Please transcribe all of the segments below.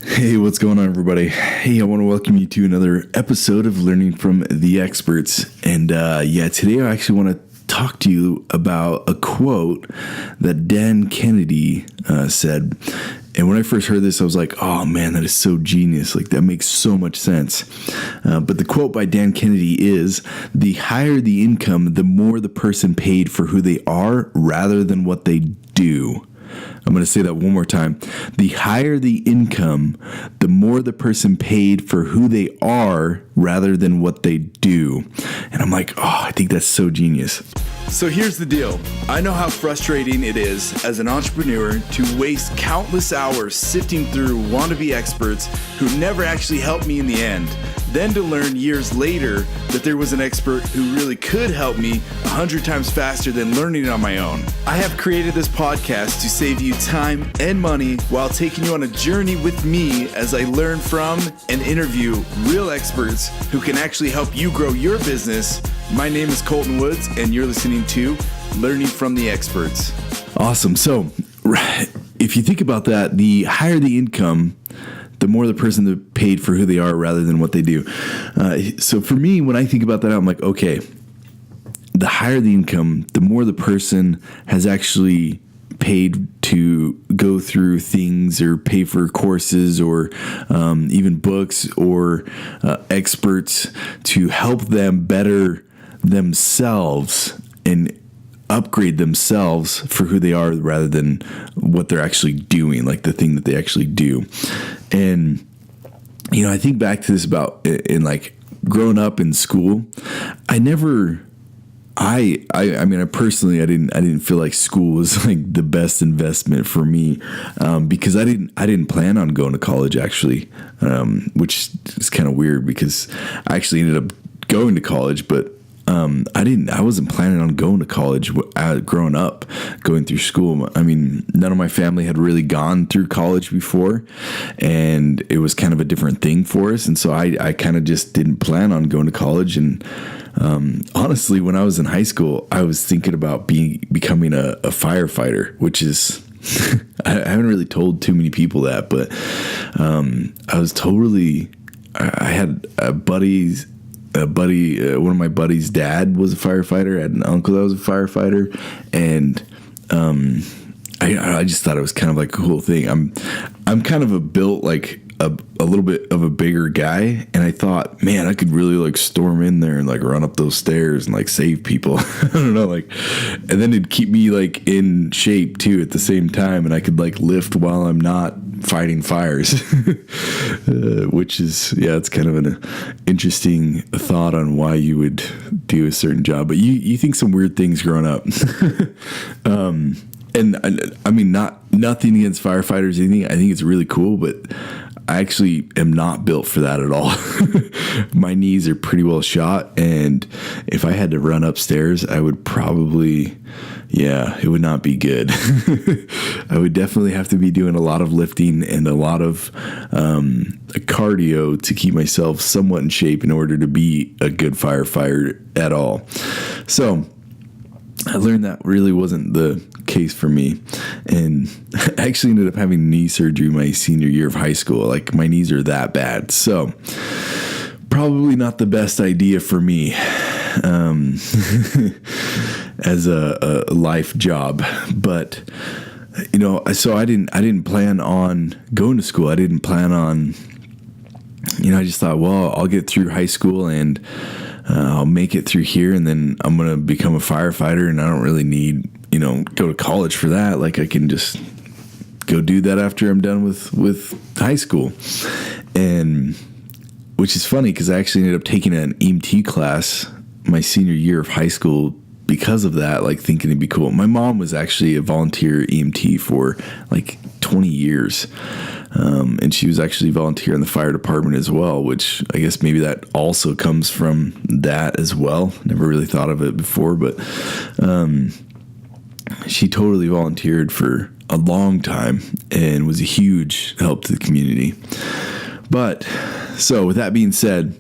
Hey, what's going on, everybody? Hey, I want to welcome you to another episode of Learning from the Experts. And today I actually want to talk to you about a quote that Dan Kennedy said. And when I first heard this, I was like, oh man, that is so genius. Like, that makes so much sense. But the quote by Dan Kennedy is, the higher the income, the more the person paid for who they are rather than what they do. I'm going to say that one more time. The higher the income, the more the person paid for who they are rather than what they do. And I'm like, oh, I think that's so genius. So here's the deal. I know how frustrating it is as an entrepreneur to waste countless hours sifting through wannabe experts who never actually helped me in the end. Then to learn years later that there was an expert who really could help me 100 times faster than learning it on my own. I have created this podcast to save you time and money while taking you on a journey with me as I learn from and interview real experts who can actually help you grow your business. My name is Colton Woods, and you're listening to Learning from the Experts. Awesome. So if you think about that, the higher the income, the more the person that paid for who they are rather than what they do. So for me, when I think about that, I'm like, okay, the higher the income, the more the person has actually paid to go through things or pay for courses or even books or experts to help them better themselves and upgrade themselves for who they are rather than what they're actually doing, like the thing that they actually do. And, you know, I think back to this about in like growing up in school, I mean, I personally, I didn't feel like school was like the best investment for me, because I didn't plan on going to college actually, which is kind of weird because I actually ended up going to college, but I wasn't planning on going to college growing up, going through school. I mean, none of my family had really gone through college before, and it was kind of a different thing for us. And so I kind of just didn't plan on going to college. And honestly, when I was in high school, I was thinking about becoming a firefighter, which is, I haven't really told too many people that, but I had one of my buddy's dad was a firefighter. I had an uncle that was a firefighter, and I just thought it was kind of like a cool thing. I'm kind of built like a little bit of a bigger guy, and I thought, man, I could really like storm in there and like run up those stairs and like save people. I don't know, like, and then it'd keep me like in shape too at the same time, and I could like lift while I'm not fighting fires, which is, yeah, it's kind of an interesting thought on why you would do a certain job. But you think some weird things growing up. And I mean, nothing against firefighters or anything. I think it's really cool, but I actually am not built for that at all. My knees are pretty well shot, and if I had to run upstairs, I would probably, it would not be good. I would definitely have to be doing a lot of lifting and a lot of cardio to keep myself somewhat in shape in order to be a good firefighter at all. So I learned that really wasn't the case for me, and I actually ended up having knee surgery my senior year of high school. Like, my knees are that bad, so probably not the best idea for me as a life job. But you know, so I didn't plan on going to school. I didn't plan on, you know, I just thought, well, I'll get through high school and I'll make it through here, and then I'm going to become a firefighter, and I don't really need, you know, go to college for that. Like, I can just go do that after I'm done with high school. And which is funny because I actually ended up taking an EMT class my senior year of high school because of that, like thinking it'd be cool. My mom was actually a volunteer EMT for like 20 years. And she was actually a volunteer in the fire department as well, which I guess maybe that also comes from that as well. Never really thought of it before, but she totally volunteered for a long time and was a huge help to the community. But so with that being said,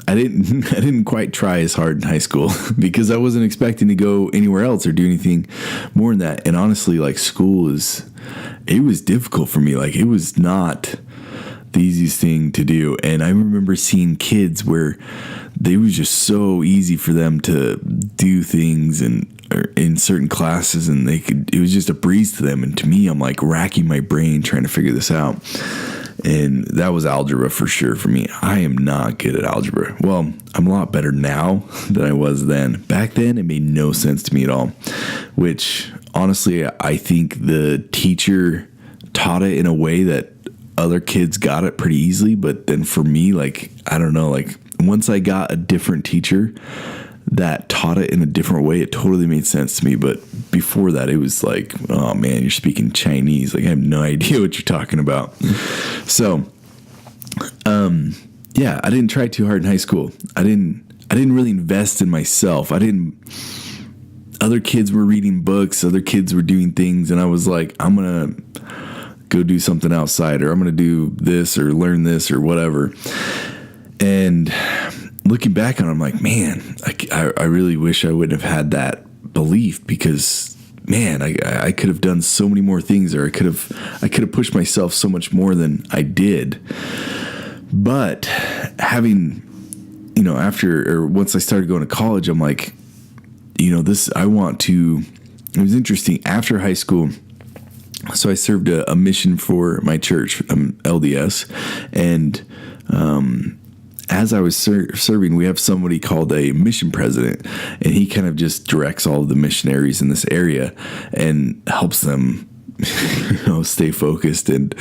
I didn't quite try as hard in high school because I wasn't expecting to go anywhere else or do anything more than that. And honestly, like, school it was difficult for me. Like, it was not the easiest thing to do. And I remember seeing kids where they was just so easy for them to do things and in certain classes, and it was just a breeze to them. And to me, I'm like racking my brain trying to figure this out. And that was algebra for sure for me. I am not good at algebra. Well, I'm a lot better now than I was then. Back then, it made no sense to me at all, which honestly, I think the teacher taught it in a way that other kids got it pretty easily. But then for me, like, I don't know, like once I got a different teacher that taught it in a different way, it totally made sense to me. But before that, it was like, oh man, you're speaking Chinese. Like I have no idea what you're talking about. So, yeah, I didn't try too hard in high school. I didn't really invest in myself. Other kids were reading books, other kids were doing things, and I was like, I'm going to go do something outside, or I'm going to do this or learn this or whatever. And looking back on it, I'm like, man, I really wish I wouldn't have had that belief, because man, I could have done so many more things, or I could have pushed myself so much more than I did. But having, once I started going to college, I'm like, it was interesting after high school. So I served a mission for my church, LDS, and, as I was serving, we have somebody called a mission president, and he kind of just directs all of the missionaries in this area and helps them, stay focused and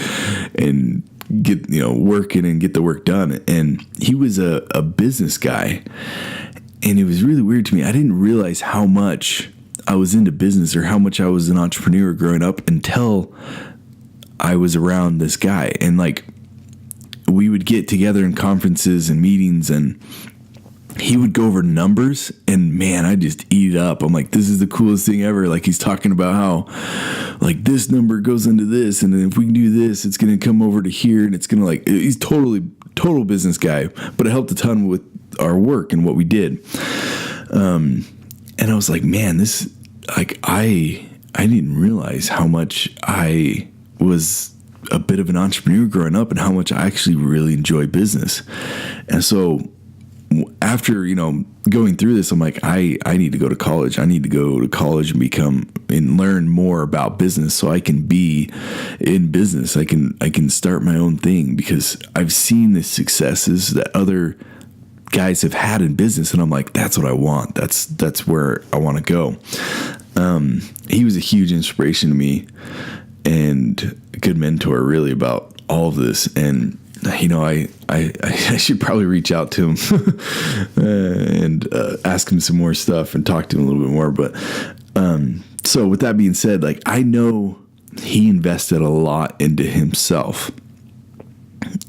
get, working and get the work done. And he was a business guy, and it was really weird to me. I didn't realize how much I was into business or how much I was an entrepreneur growing up until I was around this guy. And like, we would get together in conferences and meetings, and he would go over numbers, and man, I just eat it up. I'm like, this is the coolest thing ever. Like, he's talking about how like this number goes into this, and then if we can do this, it's going to come over to here, and it's going to he's total business guy, but it helped a ton with our work and what we did. And I was like, man, this, like, I didn't realize how much I was a bit of an entrepreneur growing up and how much I actually really enjoy business. And so after, going through this, I'm like, I need to go to college. I need to go to college and learn more about business so I can be in business. I can start my own thing, because I've seen the successes that other guys have had in business, and I'm like, that's what I want. That's where I want to go. He was a huge inspiration to me and a good mentor, really, about all of this. And I should probably reach out to him and ask him some more stuff and talk to him a little bit more. But so with that being said, like, I know he invested a lot into himself,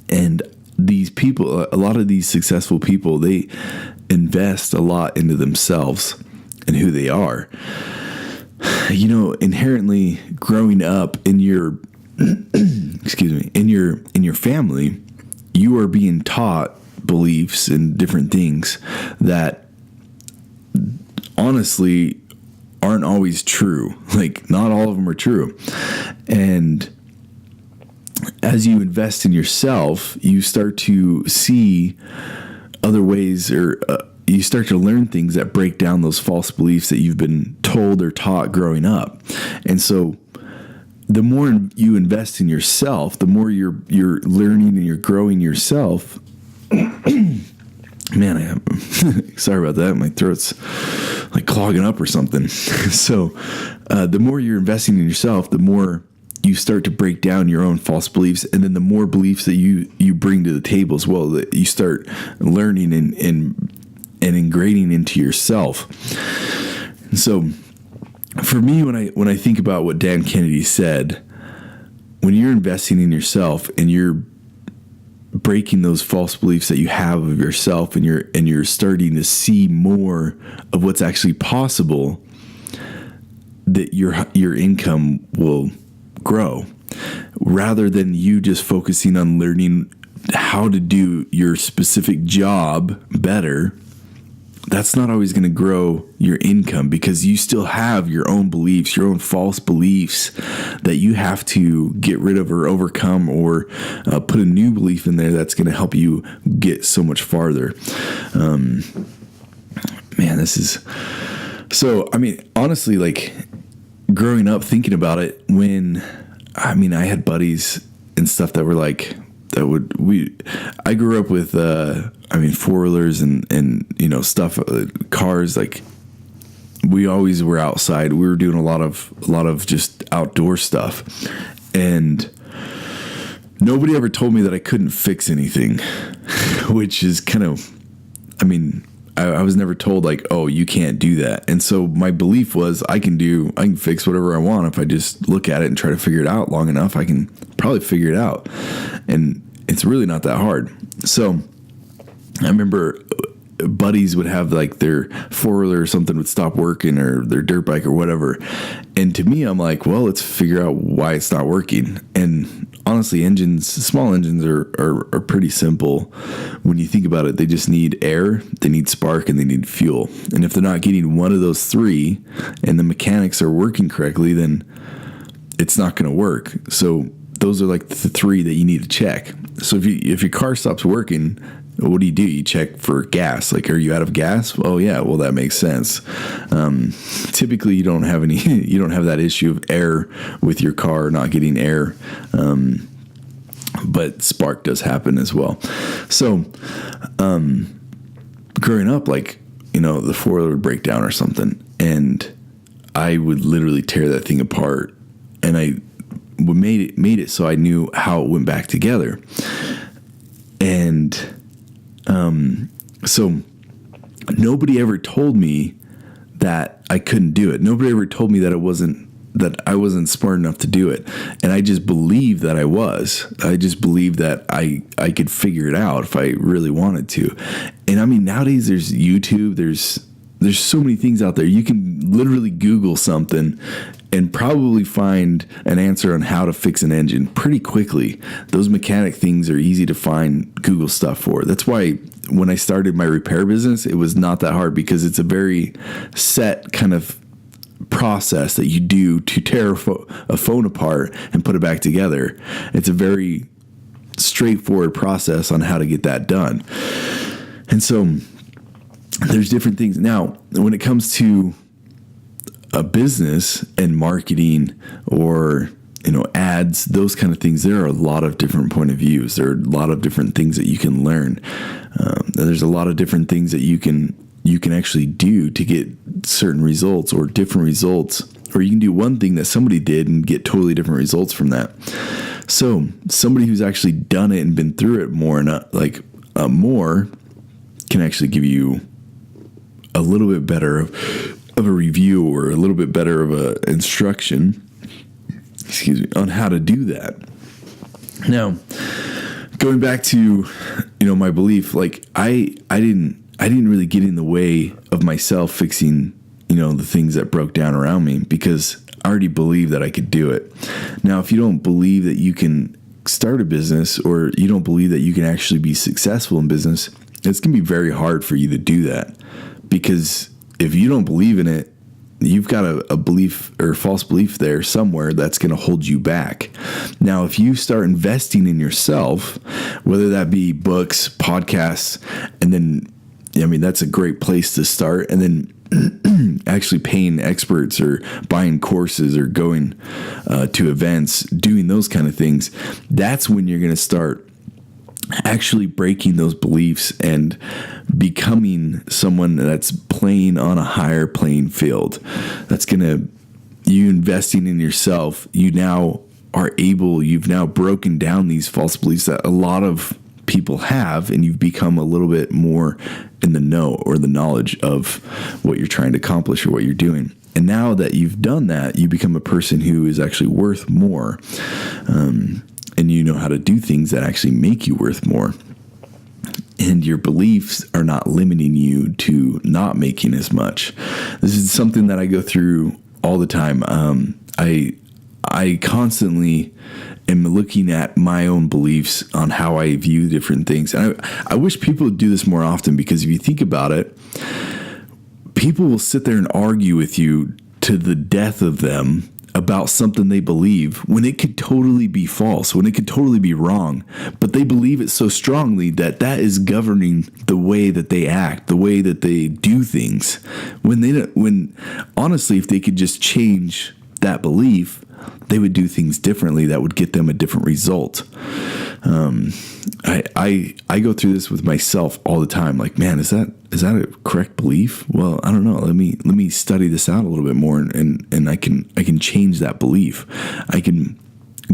and these people, a lot of these successful people, they invest a lot into themselves and who they are. Inherently growing up in your, in your family, you are being taught beliefs and different things that honestly aren't always true. Like, not all of them are true. And as you invest in yourself, you start to see other ways, or you start to learn things that break down those false beliefs that you've been told or taught growing up. And so the more you invest in yourself, the more you're learning and you're growing yourself. Man, I am sorry about that. My throat's like clogging up or something. So the more you're investing in yourself, the more you start to break down your own false beliefs, and then the more beliefs that you bring to the table as well, that you start learning and ingraining into yourself. And so for me, when I think about what Dan Kennedy said, when you're investing in yourself and you're breaking those false beliefs that you have of yourself, and you're starting to see more of what's actually possible, that your income will grow, rather than you just focusing on learning how to do your specific job better. that's not always going to grow your income, because you still have your own beliefs, your own false beliefs that you have to get rid of or overcome, or put a new belief in there that's going to help you get so much farther. Man, this is so, I mean, honestly, like growing up thinking about it, I had buddies and stuff that were like, I grew up with, four-wheelers and stuff, cars, like we always were outside. We were doing a lot of just outdoor stuff, and nobody ever told me that I couldn't fix anything, which is kind of, I was never told like, oh, you can't do that. And so my belief was I can fix whatever I want. If I just look at it and try to figure it out long enough, I can probably figure it out. And it's really not that hard. So I remember buddies would have like their four-wheeler or something would stop working, or their dirt bike or whatever. And to me, I'm like, well, let's figure out why it's not working. And honestly, small engines are pretty simple. When you think about it, they just need air, they need spark, and they need fuel. And if they're not getting one of those three and the mechanics are working correctly, then it's not going to work. So those are like the three that you need to check. So if your car stops working, what do? You check for gas. Like, are you out of gas? Oh yeah. Well, that makes sense. Typically you don't have that issue of air with your car not getting air. But spark does happen as well. So, growing up, like, the four-wheeler would break down or something, and I would literally tear that thing apart, and I made it so I knew how it went back together. And so nobody ever told me that I couldn't do it. Nobody ever told me that I wasn't smart enough to do it. And I just believed that I was. I just believed that I could figure it out if I really wanted to. And nowadays there's YouTube, there's so many things out there. You can literally Google something and probably find an answer on how to fix an engine pretty quickly. Those mechanic things are easy to find Google stuff for. That's why when I started my repair business, it was not that hard, because it's a very set kind of process that you do to tear a phone apart and put it back together. It's a very straightforward process on how to get that done. And so there's different things. Now, when it comes to a business and marketing, or ads, those kind of things, there are a lot of different point of views. There are a lot of different things that you can learn. There's a lot of different things that you can actually do to get certain results or different results, or you can do one thing that somebody did and get totally different results from that. So somebody who's actually done it and been through it more can actually give you a little bit better of a review, or a little bit better of a instruction, on how to do that. Now, going back to, my belief, like I didn't really get in the way of myself fixing, the things that broke down around me, because I already believed that I could do it. Now, if you don't believe that you can start a business, or you don't believe that you can actually be successful in business, it's going to be very hard for you to do that, because if you don't believe in it, you've got a belief or false belief there somewhere that's going to hold you back. Now, if you start investing in yourself, whether that be books, podcasts, and then, that's a great place to start. And then actually paying experts, or buying courses, or going to events, doing those kind of things, that's when you're going to start actually breaking those beliefs and becoming someone that's playing on a higher playing field. That's you investing in yourself. You've now broken down these false beliefs that a lot of people have, and you've become a little bit more in the know, or the knowledge of what you're trying to accomplish or what you're doing. And now that you've done that, you become a person who is actually worth more. And you know how to do things that actually make you worth more. And your beliefs are not limiting you to not making as much. This is something that I go through all the time. I constantly am looking at my own beliefs on how I view different things. And I wish people would do this more often, because if you think about it, people will sit there and argue with you to the death of them about something they believe when it could totally be false, when it could totally be wrong, but they believe it so strongly that that is governing the way that they act, the way that they do things. When honestly, if they could just change that belief, they would do things differently that would get them a different result. I go through this with myself all the time. Like, man, is that a correct belief? Well, I don't know. Let me study this out a little bit more, and I can change that belief. I can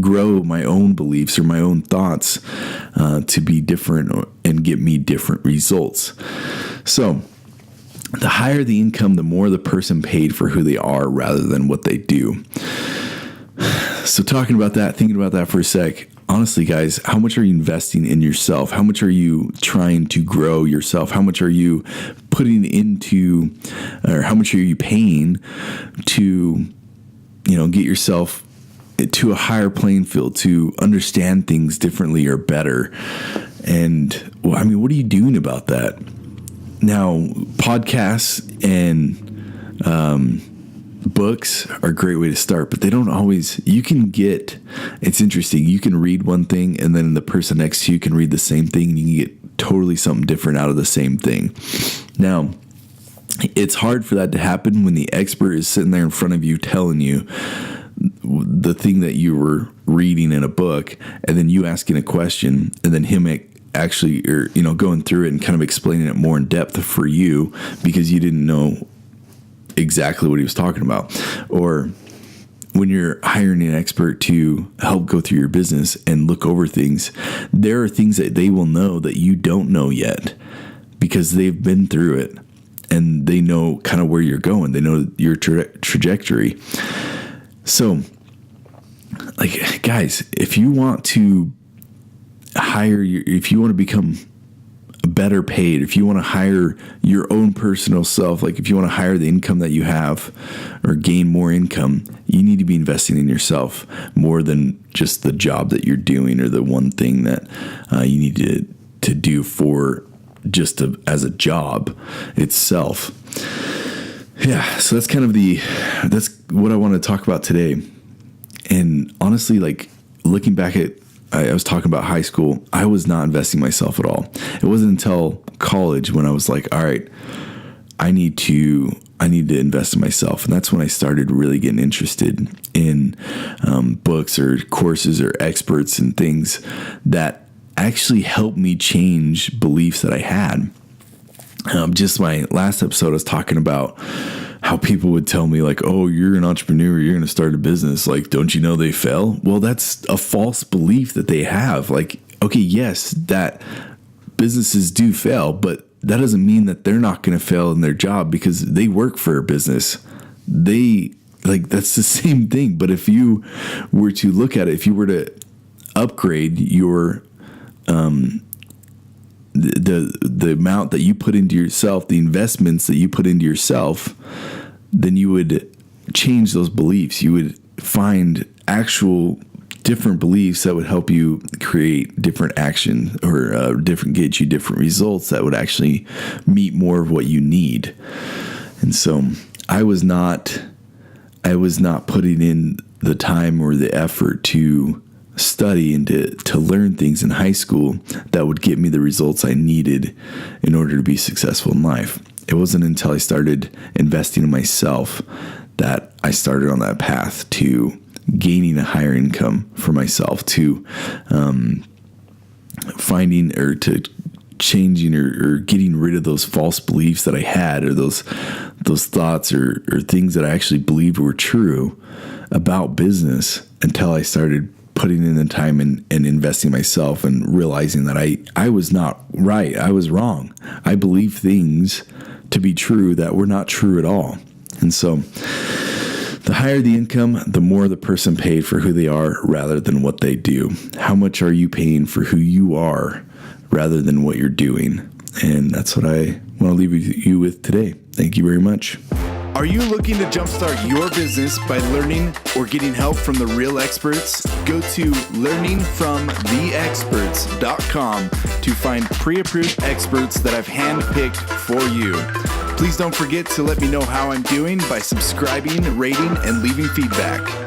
grow my own beliefs or my own thoughts to be different and get me different results. So the higher the income, the more the person paid for who they are rather than what they do. So talking about that, thinking about that for a sec, honestly, guys, how much are you investing in yourself? How much are you trying to grow yourself? How much are you putting into, or how much are you paying to, get yourself to a higher playing field, to understand things differently or better? And what are you doing about that? Now, podcasts and books are a great way to start, but they don't always, it's interesting. You can read one thing and then the person next to you can read the same thing and you can get totally something different out of the same thing. Now, it's hard for that to happen when the expert is sitting there in front of you telling you the thing that you were reading in a book, and then you asking a question, and then him actually, going through it and kind of explaining it more in depth for you because you didn't know exactly what he was talking about. Or when you're hiring an expert to help go through your business and look over things, there are things that they will know that you don't know yet because they've been through it and they know kind of where you're going. They know your trajectory. So, guys, if you want to if you want to become better paid, if you want to hire your own personal self, like if you want to hire the income that you have or gain more income, you need to be investing in yourself more than just the job that you're doing or the one thing that you need to do for just as a job itself. Yeah, so that's kind of that's what I want to talk about today. And honestly, looking back at, I was talking about high school, I was not investing myself at all. It wasn't until college when I was like, all right, I need to invest in myself. And that's when I started really getting interested in books or courses or experts and things that actually helped me change beliefs that I had. Just my last episode, I was talking about how people would tell me like, oh, you're an entrepreneur, you're going to start a business. Like, don't you know they fail? Well, that's a false belief that they have. Like, okay, yes, that businesses do fail, but that doesn't mean that they're not going to fail in their job because they work for a business. That's the same thing. But if you were to look at it, if you were to upgrade your, the amount that you put into yourself, the investments that you put into yourself, then you would change those beliefs. You would find actual different beliefs that would help you create different action or get you different results that would actually meet more of what you need. And so I was not putting in the time or the effort to study and to learn things in high school that would get me the results I needed in order to be successful in life. It wasn't until I started investing in myself that I started on that path to gaining a higher income for myself, to finding or to changing or getting rid of those false beliefs that I had, or those thoughts or things that I actually believed were true about business, until I started putting in the time and investing myself and realizing that I was not right. I was wrong. I believed things to be true that were not true at all. And so the higher the income, the more the person paid for who they are rather than what they do. How much are you paying for who you are rather than what you're doing? And that's what I want to leave you with today. Thank you very much. Are you looking to jumpstart your business by learning or getting help from the real experts? Go to learningfromtheexperts.com to find pre-approved experts that I've handpicked for you. Please don't forget to let me know how I'm doing by subscribing, rating, and leaving feedback.